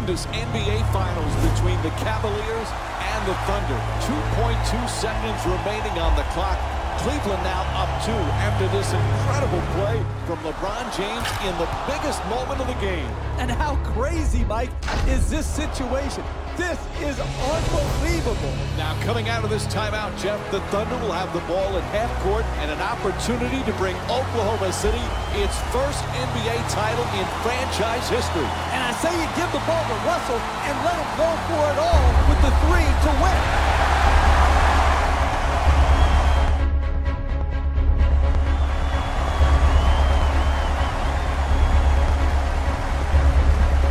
tremendous NBA Finals between the Cavaliers and the Thunder. 2.2 seconds remaining on the clock. Cleveland now up 2 after this incredible play from LeBron James in the biggest moment of the game. And how crazy, Mike, is this situation? This is unbelievable. Now coming out of this timeout, Jeff, the Thunder will have the ball at half court and an opportunity to bring Oklahoma City its first NBA title in franchise history. And I say you give the ball to Russell and let him go for it all with the 3 to win.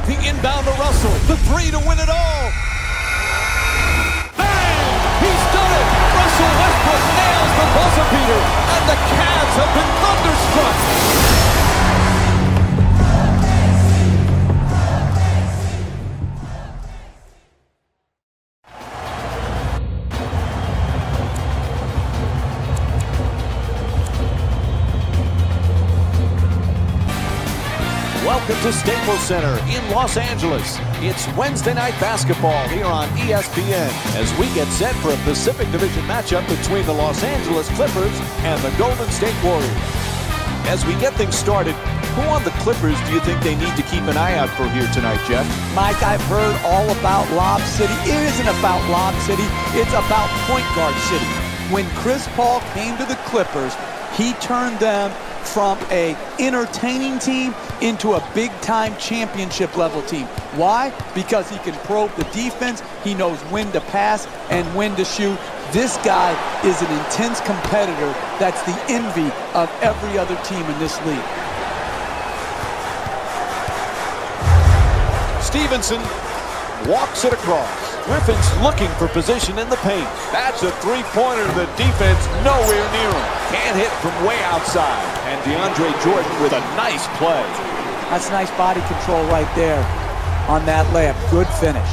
The inbound to Russell, the 3 to win it all. Bang! He's done it! Russell Westbrook nails the buzzer beater, and the Cavs have been thunderstruck. Welcome to Staples Center in Los Angeles. It's Wednesday night basketball here on ESPN as we get set for a Pacific Division matchup between the Los Angeles Clippers and the Golden State Warriors. As we get things started, who on the Clippers do you think they need to keep an eye out for here tonight, Jeff? Mike, I've heard all about Lob City. It isn't about Lob City. It's about Point Guard City. When Chris Paul came to the Clippers, he turned them from an entertaining team into a big-time championship-level team. Why? Because he can probe the defense, he knows when to pass and when to shoot. This guy is an intense competitor that's the envy of every other team in this league. Stevenson walks it across. Griffin's looking for position in the paint. That's a three-pointer. The defense nowhere near him. Can't hit from way outside. And DeAndre Jordan with a nice play. That's nice body control right there on that layup. Good finish.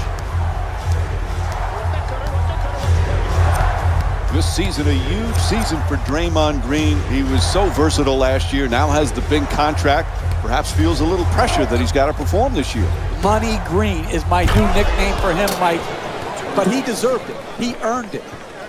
This season, a huge season for Draymond Green. He was so versatile last year. Now has the big contract. Perhaps feels a little pressure that he's got to perform this year. Money Green is my new nickname for him, Mike. But he deserved it. He earned it.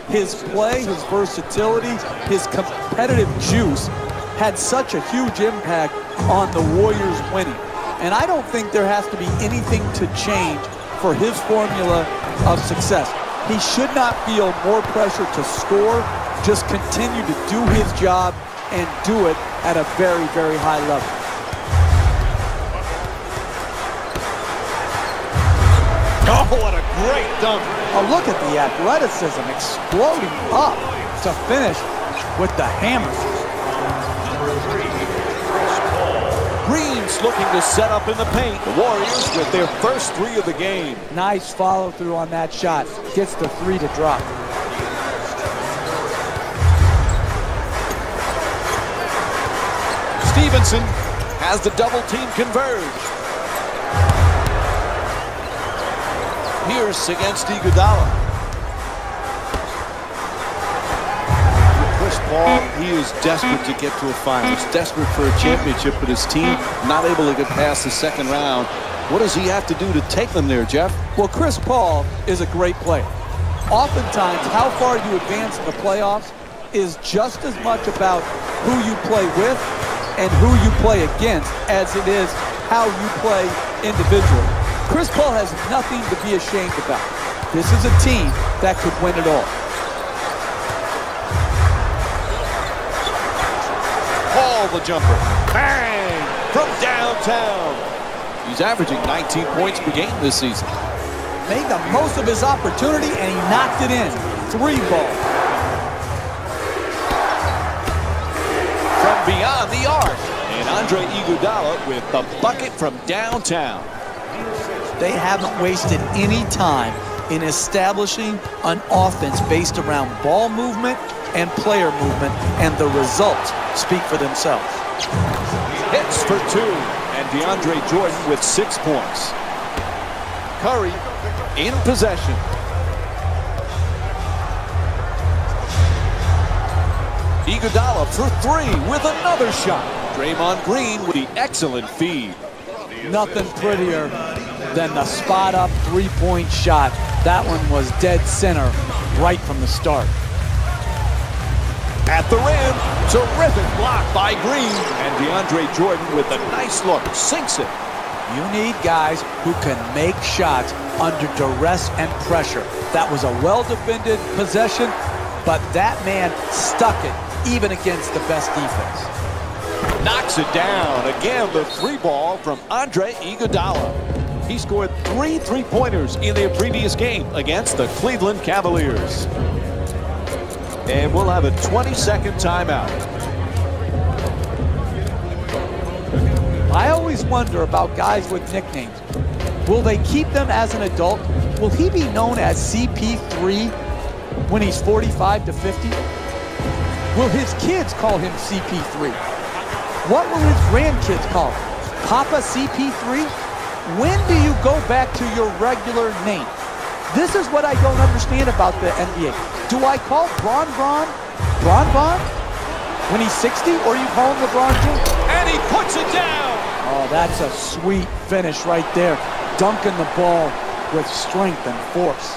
His play, his versatility, his competitive juice had such a huge impact on the Warriors winning. And I don't think there has to be anything to change for his formula of success. He should not feel more pressure to score, just continue to do his job and do it at a very, very high level. Oh, what a great dunk. Oh, look at the athleticism exploding up to finish with the hammer. Green's looking to set up in the paint. The Warriors with their first 3 of the game. Nice follow through on that shot. Gets the 3 to drop. Stevenson has the double team converge. Pierce against Iguodala. Chris Paul, he is desperate to get to a finals, desperate for a championship, but his team not able to get past the second round. What does he have to do to take them there, Jeff? Well, Chris Paul is a great player. Oftentimes, how far you advance in the playoffs is just as much about who you play with and who you play against as it is how you play individually. Chris Paul has nothing to be ashamed about. This is a team that could win it all. Paul the jumper. Bang! From downtown. He's averaging 19 points per game this season. Made the most of his opportunity and he knocked it in. 3 ball. From beyond the arc. And Andre Iguodala with the bucket from downtown. They haven't wasted any time in establishing an offense based around ball movement and player movement, and the results speak for themselves. Hits for 2, and DeAndre Jordan with 6 points. Curry in possession. Iguodala for 3 with another shot. Draymond Green with the excellent feed. Nothing prettier than the spot-up three-point shot. That one was dead center right from the start. At the rim, terrific block by Green. And DeAndre Jordan with a nice look, sinks it. You need guys who can make shots under duress and pressure. That was a well-defended possession, but that man stuck it even against the best defense. Knocks it down. Again, the three ball from Andre Iguodala. He scored 3 3-pointers in their previous game against the Cleveland Cavaliers. And we'll have a 20-second timeout. I always wonder about guys with nicknames. Will they keep them as an adult? Will he be known as CP3 when he's 45 to 50? Will his kids call him CP3? What will his grandkids call him? Papa CP3? When do you go back to your regular name? This is what I don't understand about the NBA. Do I call Bron when he's 60, or you call him LeBron James? And he puts it down. Oh, that's a sweet finish right there. Dunking the ball with strength and force.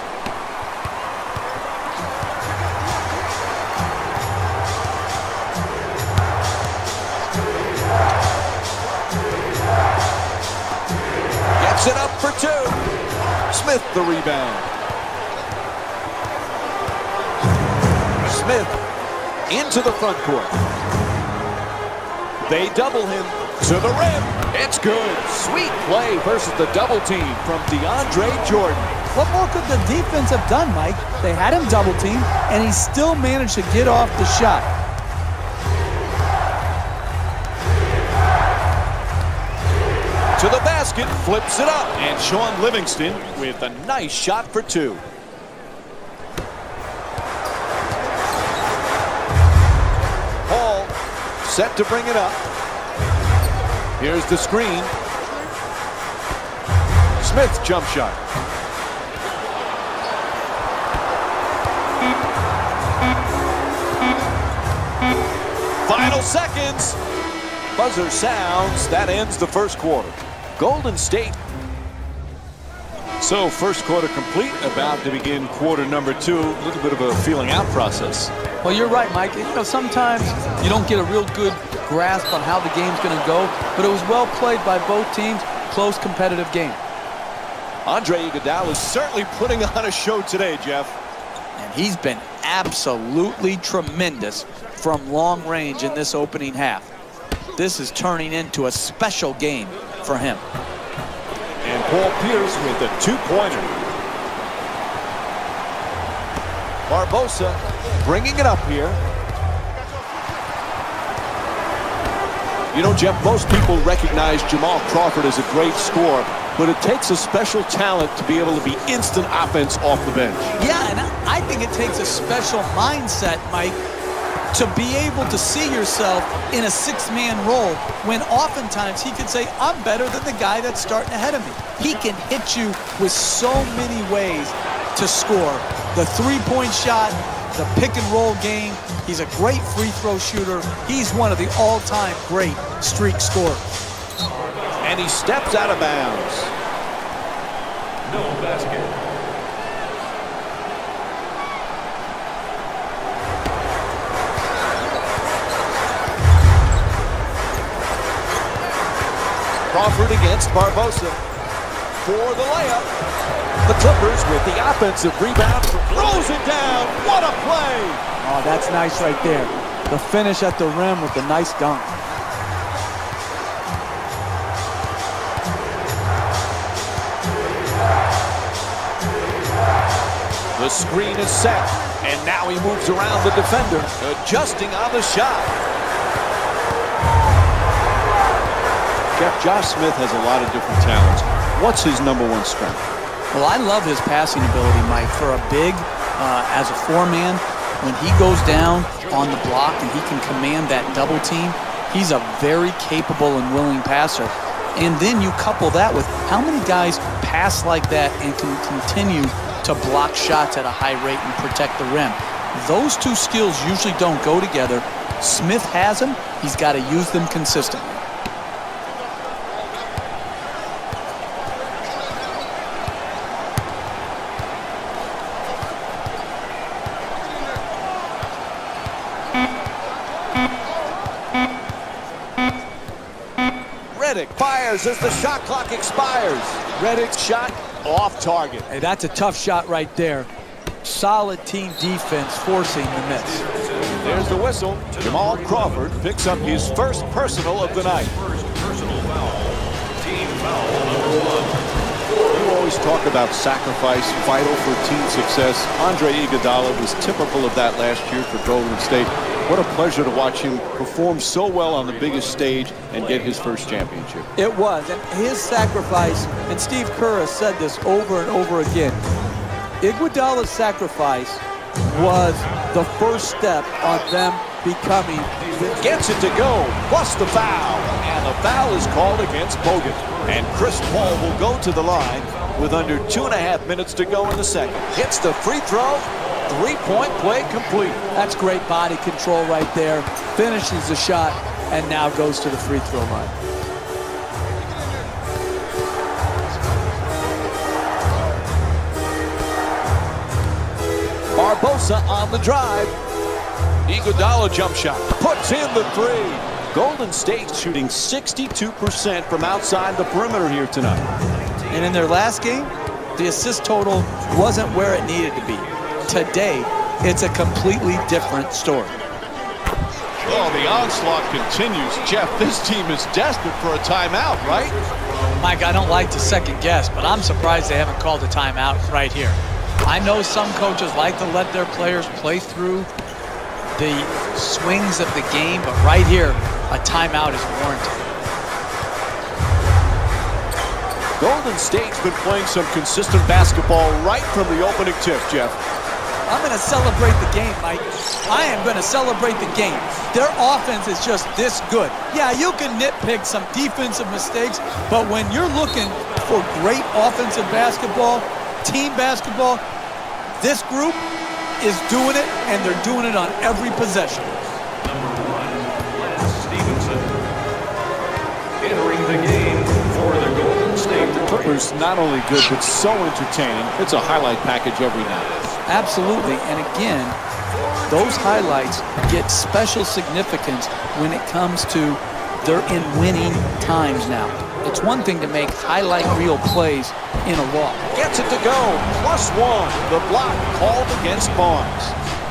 Gets it up for 2. Smith the rebound. Smith into the front court. They double him to the rim. It's good. Sweet play versus the double team from DeAndre Jordan. What more could the defense have done, Mike? They had him double teamed, and he still managed to get off the shot. To the basket, flips it up. And Sean Livingston with a nice shot for 2. Hall set to bring it up. Here's the screen. Smith jump shot. Final seconds. Buzzer sounds. That ends the first quarter. Golden State. So first quarter complete, about to begin quarter number 2. A little bit of a feeling out process. Well, you're right, Mike. You know, sometimes you don't get a real good grasp on how the game's going to go, but it was well played by both teams. Close, competitive game. Andre Iguodala is certainly putting on a show today, Jeff. And he's been absolutely tremendous from long range in this opening half. This is turning into a special game for him. And Paul Pierce with a 2-pointer. Barbosa bringing it up here. You know, Jeff, most people recognize Jamal Crawford as a great scorer, but it takes a special talent to be able to be instant offense off the bench. Yeah, and I think it takes a special mindset, Mike, to be able to see yourself in a 6-man role when oftentimes he could say, I'm better than the guy that's starting ahead of me. He can hit you with so many ways to score. The 3-point shot, the pick-and-roll game. He's a great free throw shooter. He's one of the all-time great streak scorers. And he steps out of bounds. No basket. Crawford against Barbosa for the layup. The Clippers with the offensive rebound, throws it down. What a play! Oh, that's nice right there. The finish at the rim with the nice dunk. The screen is set, and now he moves around the defender, adjusting on the shot. Jeff, Josh Smith has a lot of different talents. What's his #1 strength? Well, I love his passing ability, Mike. For a big, as a 4-man, when he goes down on the block and he can command that double team, he's a very capable and willing passer. And then you couple that with how many guys pass like that and can continue to block shots at a high rate and protect the rim. Those two skills usually don't go together. Smith has them. He's got to use them consistently. Redick fires as the shot clock expires. Redick's shot off target. Hey, that's a tough shot right there. Solid team defense forcing the miss. There's the whistle. Jamal Crawford picks up his first personal of the night. First personal foul. Team foul number 1. You always talk about sacrifice, vital for team success. Andre Iguodala was typical of that last year for Golden State. What a pleasure to watch him perform so well on the biggest stage and get his first championship. It was, and his sacrifice, and Steve Kerr has said this over and over again, Iguodala's sacrifice was the first step on them becoming. Gets it to go, plus the foul. And the foul is called against Bogut. And Chris Paul will go to the line with under 2.5 minutes to go in the second. Hits the free throw. Three-point play complete. That's great body control right there. Finishes the shot and now goes to the free throw line. Barbosa on the drive. Iguodala jump shot. Puts in the three. Golden State shooting 62% from outside the perimeter here tonight. And in their last game, the assist total wasn't where it needed to be. Today, it's a completely different story. Oh, the onslaught continues. Jeff, this team is desperate for a timeout, right? Mike, I don't like to second guess, but I'm surprised they haven't called a timeout right here. I know some coaches like to let their players play through the swings of the game, but right here, a timeout is warranted. Golden State's been playing some consistent basketball right from the opening tip, Jeff. I'm going to celebrate the game, Mike. I am going to celebrate the game. Their offense is just this good. Yeah, you can nitpick some defensive mistakes, but when you're looking for great offensive basketball, team basketball, this group is doing it, and they're doing it on every possession. Number 1, Stevenson. Entering the game for the Golden State Warriors. Clippers not only good, but so entertaining. It's a highlight package every night. Absolutely, and again, those highlights get special significance when it comes to they're in winning times now. It's one thing to make highlight reel plays in a loss. Gets it to go, +1. The block called against Barnes.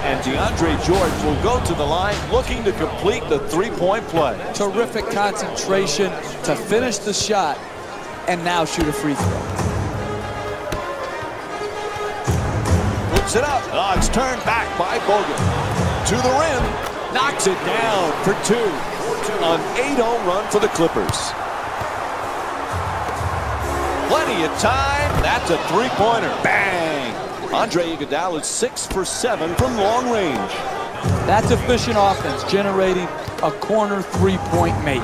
And DeAndre Jordan will go to the line looking to complete the three-point play. Terrific concentration to finish the shot and now shoot a free throw. Puts it up. Oh, it's turned back by Bogut. To the rim. Knocks it down for 2. An 8-0 run for the Clippers. Plenty of time. That's a three-pointer. Bang! Andre Iguodala is 6 for 7 from long range. That's efficient offense, generating a corner three-point make.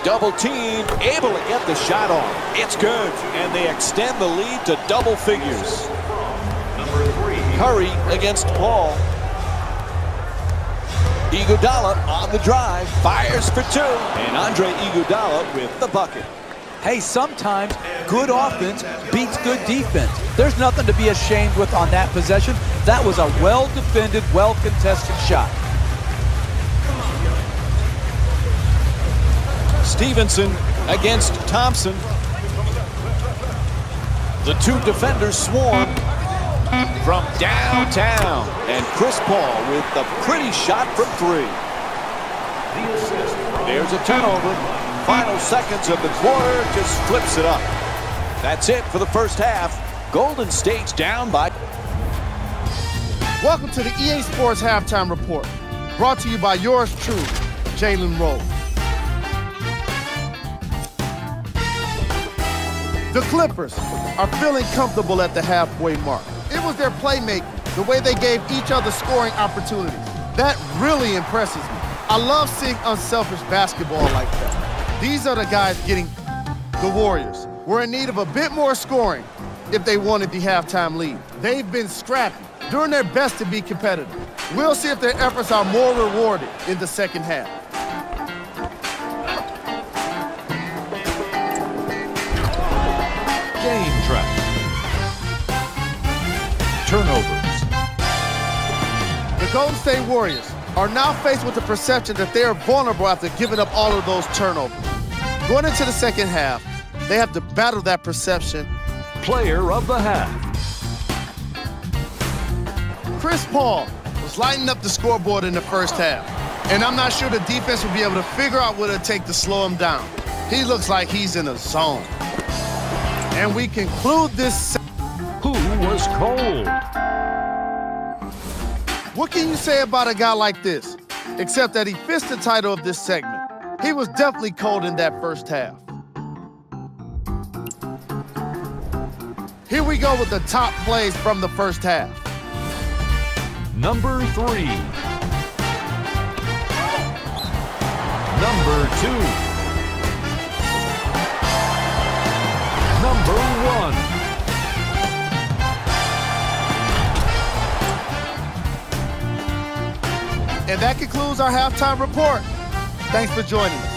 Double team, able to get the shot off. It's good, and they extend the lead to double figures. Number 3. Curry against Paul. Iguodala on the drive, fires for 2. And Andre Iguodala with the bucket. Hey, sometimes good offense beats good defense. There's nothing to be ashamed with on that possession. That was a well-defended, well-contested shot. Stevenson against Thompson. The two defenders swarm from downtown. And Chris Paul with the pretty shot from 3. There's a turnover. Final seconds of the quarter, just flips it up. That's it for the first half. Golden State's down by. Welcome to the EA Sports Halftime Report, brought to you by yours truly, Jalen Rose. The Clippers are feeling comfortable at the halfway mark. It was their playmaking, the way they gave each other scoring opportunities. That really impresses me. I love seeing unselfish basketball like that. These are the guys getting the Warriors. Were in need of a bit more scoring if they wanted the halftime lead. They've been scrappy, doing their best to be competitive. We'll see if their efforts are more rewarded in the second half. Game track. Turnovers. The Golden State Warriors are now faced with the perception that they are vulnerable after giving up all of those turnovers. Going into the second half, they have to battle that perception. Player of the half. Chris Paul was lighting up the scoreboard in the first half, and I'm not sure the defense will be able to figure out what it'll take to slow him down. He looks like he's in a zone. And we conclude this. Who was cold? What can you say about a guy like this, except that he fits the title of this segment? He was definitely cold in that first half. Here we go with the top plays from the first half. Number 3. Number 2. Number 1. And that concludes our halftime report. Thanks for joining us.